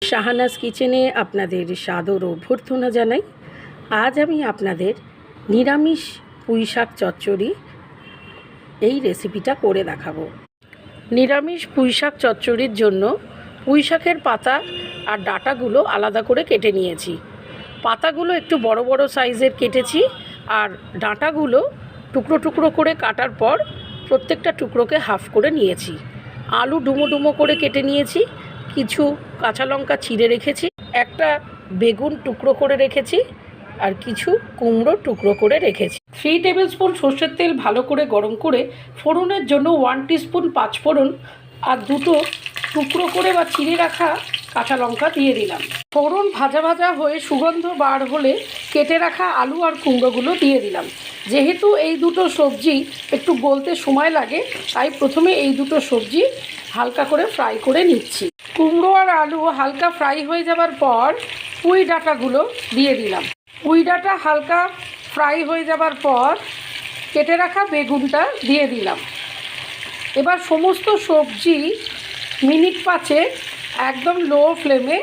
শাহানাজ কিচেনে আপনাদের সাদর অভ্যর্থনা জানাই। আজ আমি আপনাদের নিরামিষ পুঁইশাক চচ্চড়ি এই রেসিপিটা করে দেখাবো। নিরামিষ পুঁইশাক চচ্চড়ির জন্য পুঁইশাকের পাতা আর ডাঁটাগুলো আলাদা করে কেটে নিয়েছি। পাতাগুলো একটু বড় বড় সাইজের কেটেছি, আর ডাঁটাগুলো টুকরো টুকরো করে কাটার পর প্রত্যেকটা টুকরোকে হাফ করে নিয়েছি। আলু ডুমো ডুমো করে কেটে নিয়েছি, কিছু কাঁচা লঙ্কা চিড়ে রেখেছি, একটা বেগুন টুকরো করে রেখেছি, আর কিছু কুমড়ো টুকরো করে রেখেছি। 3 টেবিল স্পুন সর্ষের তেল ভালো করে গরম করে ফোড়নের জন্য 1 টিস্পুন পাঁচফোড়ন আর দুটো টুকরো করে বা চিড়ে রাখা কাঁচা লঙ্কা দিয়ে দিলাম। ফোড়ন ভাজা ভাজা হয়ে সুগন্ধ বার হলে কেটে রাখা আলু আর কুমড়োগুলো দিয়ে দিলাম। যেহেতু এই দুটো সবজি একটু গলতে সময় লাগে, তাই প্রথমে এই দুটো সবজি হালকা করে ফ্রাই করে নিচ্ছি। কুমড়ো আর আলু হালকা ফ্রাই হয়ে যাবার পর পুঁই ডাঁটাগুলো দিয়ে দিলাম। পুঁই ডাঁটা হালকা ফ্রাই হয়ে যাবার পর কেটে রাখা বেগুনটা দিয়ে দিলাম। এবার সমস্ত সবজি মিনিট 5 একদম লো ফ্লেমে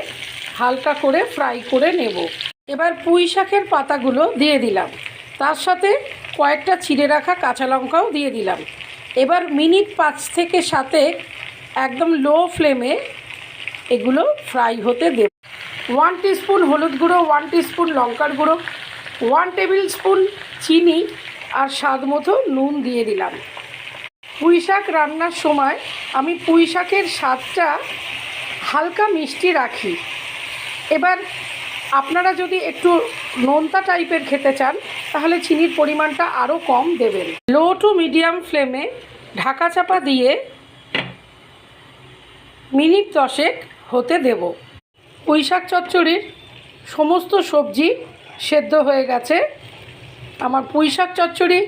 হালকা করে ফ্রাই করে নেব। এবার পুঁই শাকের পাতাগুলো দিয়ে দিলাম, তার সাথে কয়েকটা চিড়ে রাখা কাঁচা লঙ্কাও দিয়ে দিলাম। এবার মিনিট 5 থেকে 7 একদম লো ফ্লেমে এগুলো ফ্রাই হতে দেব। 1 টিস্পুন হলুদ গুঁড়ো, 1 টিস্পুন লঙ্কার গুঁড়ো, 1 টেবিল স্পুন চিনি আর স্বাদ মতো নুন দিয়ে দিলাম। পুঁই শাক রান্নার সময় আমি পুঁই শাকের স্বাদটা হালকা মিষ্টি রাখি। এবার আপনারা যদি একটু নোনতা টাইপের খেতে চান তাহলে চিনির পরিমাণটা আরও কম দেবেন। লো টু মিডিয়াম ফ্লেমে ঢাকা চাপা দিয়ে মিনিট 10 হতে দেব। পুঁই শাক চচ্চড়ির সমস্ত সবজি সেদ্ধ হয়ে গেছে, আমার পুঁই শাক চচ্চড়ি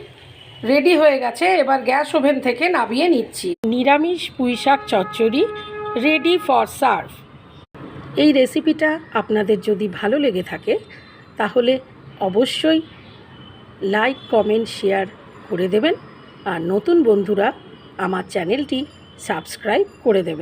রেডি হয়ে গেছে। এবার গ্যাস ওভেন থেকে নামিয়ে নিচ্ছি। নিরামিষ পুঁই শাক চচ্চড়ি রেডি ফর সার্ভ। এই রেসিপিটা আপনাদের যদি ভালো লেগে থাকে তাহলে অবশ্যই লাইক, কমেন্ট, শেয়ার করে দেবেন, আর নতুন বন্ধুরা আমার চ্যানেলটি সাবস্ক্রাইব করে দেবেন।